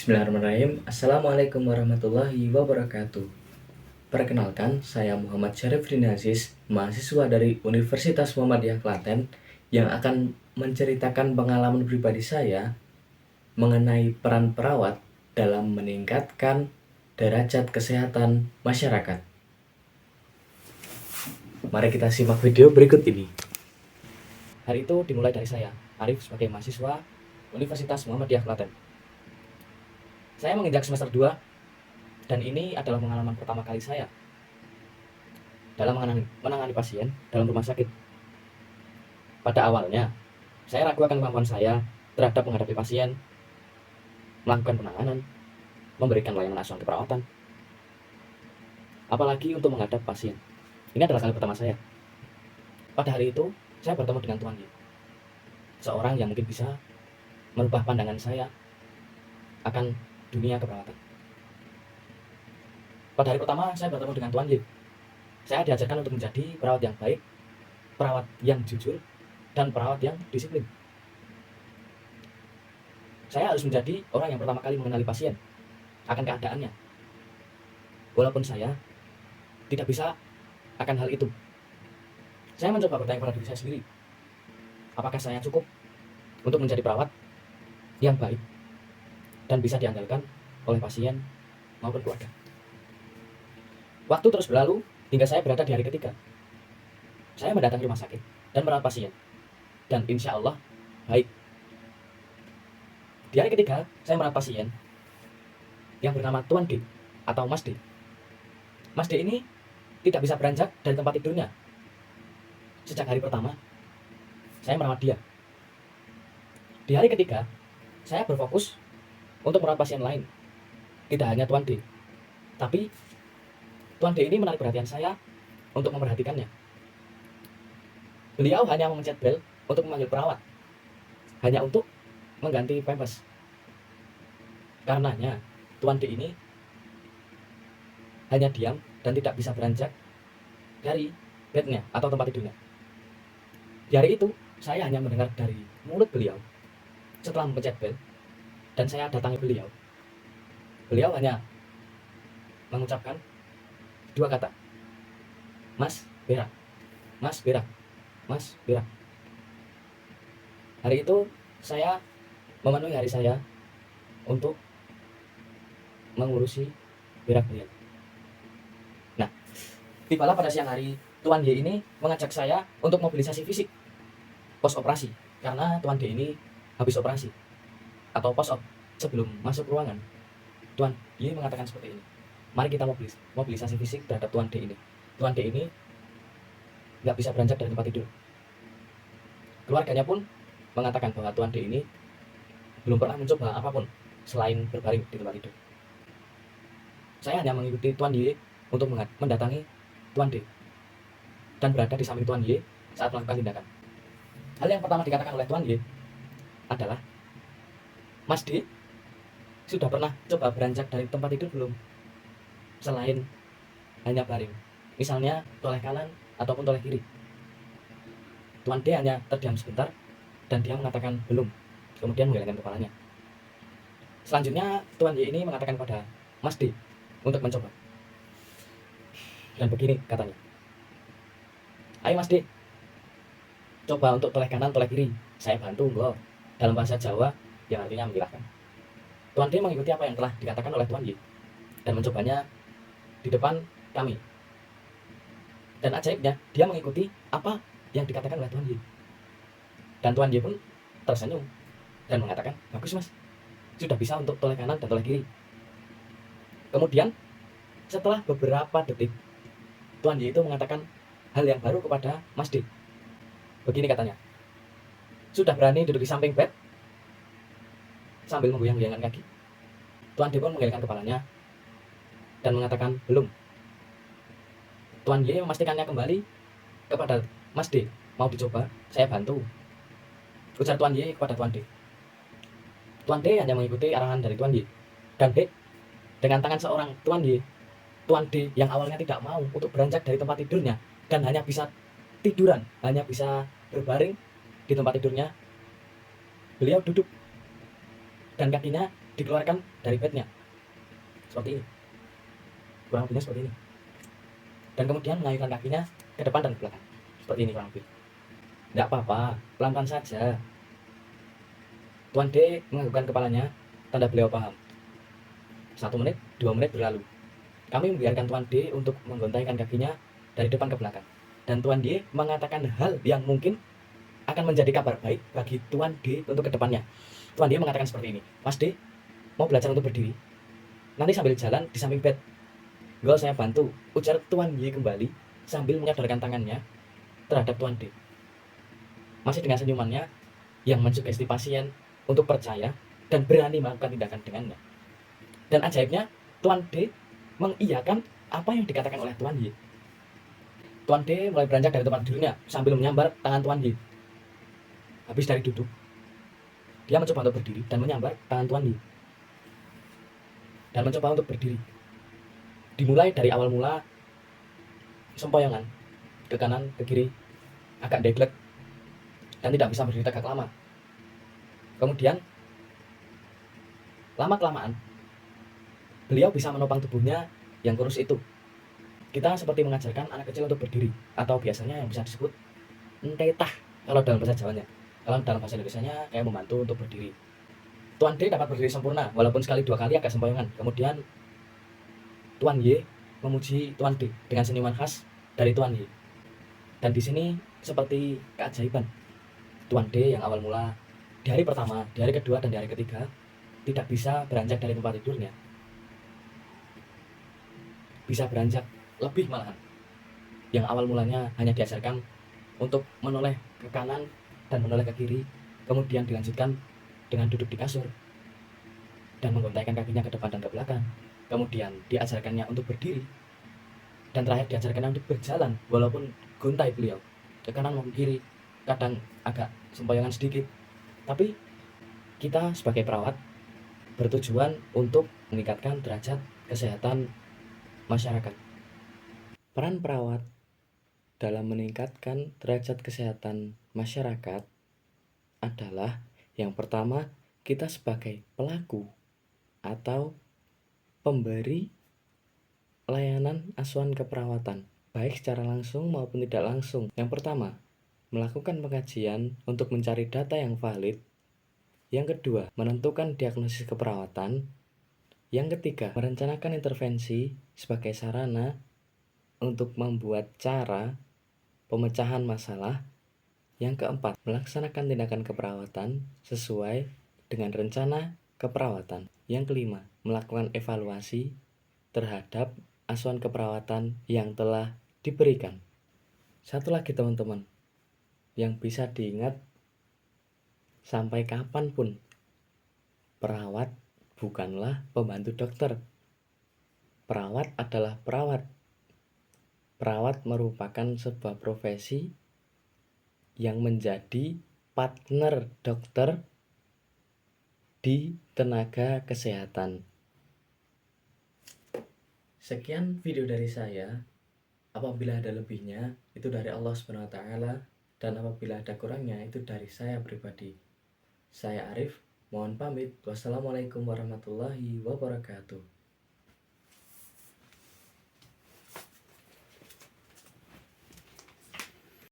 Bismillahirrahmanirrahim. Assalamualaikum warahmatullahi wabarakatuh. Perkenalkan, saya Muhammad Syarifudin Aziz, mahasiswa dari Universitas Muhammadiyah Klaten yang akan menceritakan pengalaman pribadi saya mengenai peran perawat dalam meningkatkan derajat kesehatan masyarakat. Mari kita simak video berikut ini. Hari itu dimulai dari saya, Arif, sebagai mahasiswa Universitas Muhammadiyah Klaten. Saya menginjak semester 2 dan ini adalah pengalaman pertama kali saya dalam menangani pasien dalam rumah sakit. Pada awalnya, saya ragu akan kemampuan saya terhadap menghadapi pasien, melakukan penanganan, memberikan layanan asuhan keperawatan, apalagi untuk menghadap pasien. Ini adalah kali pertama saya. Pada hari itu, saya bertemu dengan Tuan Y, seorang yang mungkin bisa merubah pandangan saya akan dunia keperawatan. Pada hari pertama saya bertemu dengan Tuan Y, saya diajarkan untuk menjadi perawat yang baik, perawat yang jujur, dan perawat yang disiplin. Saya harus menjadi orang yang pertama kali mengenali pasien akan keadaannya. Walaupun saya tidak bisa akan hal itu, saya mencoba bertanya pada diri saya sendiri, apakah saya cukup untuk menjadi perawat yang baik dan bisa diandalkan oleh pasien maupun keluarga. Waktu terus berlalu hingga saya berada di hari ketiga. Saya mendatangi rumah sakit dan merawat pasien, dan insya Allah baik. Di hari ketiga saya merawat pasien yang bernama Tuan D atau Mas D. Mas D ini tidak bisa beranjak dari tempat tidurnya. Sejak hari pertama saya merawat dia. Di hari ketiga saya berfokus untuk merawat pasien lain, tidak hanya Tuan D, tapi Tuan D ini menarik perhatian saya untuk memperhatikannya. Beliau hanya memencet bel untuk memanggil perawat, hanya untuk mengganti pampers. Karenanya Tuan D ini hanya diam dan tidak bisa beranjak dari bednya atau tempat tidurnya. Di hari itu saya hanya mendengar dari mulut beliau setelah memencet bel dan saya datangi beliau. Beliau hanya mengucapkan dua kata, Mas berak, Mas berak, Mas berak. Hari itu saya memenuhi hari saya untuk mengurusi berak beliau. Nah, tibalah pada siang hari Tuan Y ini mengajak saya untuk mobilisasi fisik pos operasi, karena Tuan D ini habis operasi atau post op sebelum masuk ruangan. Tuan Y mengatakan seperti ini, mari kita mobilisasi fisik terhadap Tuan D ini. Tuan D ini nggak bisa beranjak dari tempat tidur. Keluarganya pun mengatakan bahwa Tuan D ini belum pernah mencoba apapun selain berbaring di tempat tidur. Saya hanya mengikuti Tuan Y untuk mendatangi Tuan D dan berada di samping Tuan Y saat melakukan tindakan. Hal yang pertama dikatakan oleh Tuan Y adalah, Mas D sudah pernah coba beranjak dari tempat tidur belum? Selain hanya baring, misalnya toleh kanan ataupun toleh kiri. Tuan D hanya terdiam sebentar dan dia mengatakan belum, kemudian menggelengkan kepalanya. Selanjutnya Tuan Y ini mengatakan pada Mas D untuk mencoba. Dan begini katanya, ayo Mas D, coba untuk toleh kanan toleh kiri, saya bantu enggak, dalam bahasa Jawa yang artinya menyerahkan. Tuan D mengikuti apa yang telah dikatakan oleh Tuan Y dan mencobanya di depan kami. Dan ajaibnya, dia mengikuti apa yang dikatakan oleh Tuan Y. Dan Tuan Y pun tersenyum dan mengatakan, bagus Mas, sudah bisa untuk toleh kanan dan toleh kiri. Kemudian setelah beberapa detik, Tuan Y itu mengatakan hal yang baru kepada Mas D. Begini katanya, sudah berani duduk di samping bed sambil menggoyang-goyangkan kaki? Tuan D pun menggelengkan kepalanya dan mengatakan belum. Tuan Y memastikannya kembali kepada Mas D, mau dicoba, saya bantu, ujar Tuan Y kepada Tuan D. Tuan D hanya mengikuti arahan dari Tuan Y, dan D dengan tangan seorang Tuan Y, Tuan D yang awalnya tidak mau untuk beranjak dari tempat tidurnya dan hanya bisa tiduran, hanya bisa berbaring di tempat tidurnya, beliau duduk dan kakinya dikeluarkan dari bednya seperti ini, kurang lebihnya seperti ini, dan kemudian mengayunkan kakinya ke depan dan ke belakang seperti ini kurang lebih. Tidak apa-apa, pelan-pelan saja. Tuan D menganggukkan kepalanya, tanda beliau paham. 1 menit, 2 menit berlalu. Kami membiarkan Tuan D untuk menggontaikan kakinya dari depan ke belakang. Dan Tuan D mengatakan hal yang mungkin akan menjadi kabar baik bagi Tuan D untuk kedepannya. Tuan D mengatakan seperti ini, Mas D, mau belajar untuk berdiri? Nanti sambil jalan di samping bed, gol saya bantu, ujar Tuan Y kembali sambil menyodorkan tangannya terhadap Tuan D. Masih dengan senyumannya yang mensugesti pasien untuk percaya dan berani melakukan tindakan dengannya. Dan ajaibnya, Tuan D mengiyakan apa yang dikatakan oleh Tuan Y. Tuan D mulai beranjak dari tempat tidurnya sambil menyambar tangan Tuan Y. Habis dari duduk, dia mencoba untuk berdiri dan menyambar tangan Tuan Y. Dan mencoba untuk berdiri. Dimulai dari awal mula, sempoyongan, ke kanan, ke kiri, agak deglek, dan tidak bisa berdiri tegak lama. Kemudian, lama-kelamaan, beliau bisa menopang tubuhnya yang kurus itu. Kita seperti mengajarkan anak kecil untuk berdiri, atau biasanya yang bisa disebut entetah kalau dalam bahasa Jawanya. Kalau dalam bahasa Indonesianya kayak membantu untuk berdiri. Tuan D dapat berdiri sempurna, walaupun sekali dua kali agak sempoyongan. Kemudian Tuan Y memuji Tuan D dengan senyuman khas dari Tuan Y. Dan di sini seperti keajaiban. Tuan D yang awal mula di hari pertama, di hari kedua, dan di hari ketiga tidak bisa beranjak dari tempat tidurnya. Bisa beranjak lebih malahan. Yang awal mulanya hanya diajarkan untuk menoleh ke kanan dan menoleh ke kiri, kemudian dilanjutkan dengan duduk di kasur dan menggontaikan kakinya ke depan dan ke belakang. Kemudian diajarkannya untuk berdiri, dan terakhir diajarkannya untuk berjalan walaupun gontai beliau ke kanan maupun kiri, kadang agak sempoyongan sedikit. Tapi kita sebagai perawat bertujuan untuk meningkatkan derajat kesehatan masyarakat. Peran perawat dalam meningkatkan derajat kesehatan masyarakat adalah yang pertama, kita sebagai pelaku atau pemberi layanan asuhan keperawatan, baik secara langsung maupun tidak langsung. Yang pertama, melakukan pengkajian untuk mencari data yang valid. Yang kedua, menentukan diagnosis keperawatan. Yang ketiga, merencanakan intervensi sebagai sarana untuk membuat cara pemecahan masalah. Yang keempat, melaksanakan tindakan keperawatan sesuai dengan rencana keperawatan. Yang kelima, melakukan evaluasi terhadap asuhan keperawatan yang telah diberikan. Satu lagi teman-teman, yang bisa diingat sampai kapanpun, perawat bukanlah pembantu dokter. Perawat adalah perawat. Perawat merupakan sebuah profesi yang menjadi partner dokter di tenaga kesehatan. Sekian video dari saya. Apabila ada lebihnya, itu dari Allah SWT, dan apabila ada kurangnya, itu dari saya pribadi. Saya Arif, mohon pamit. Wassalamualaikum warahmatullahi wabarakatuh.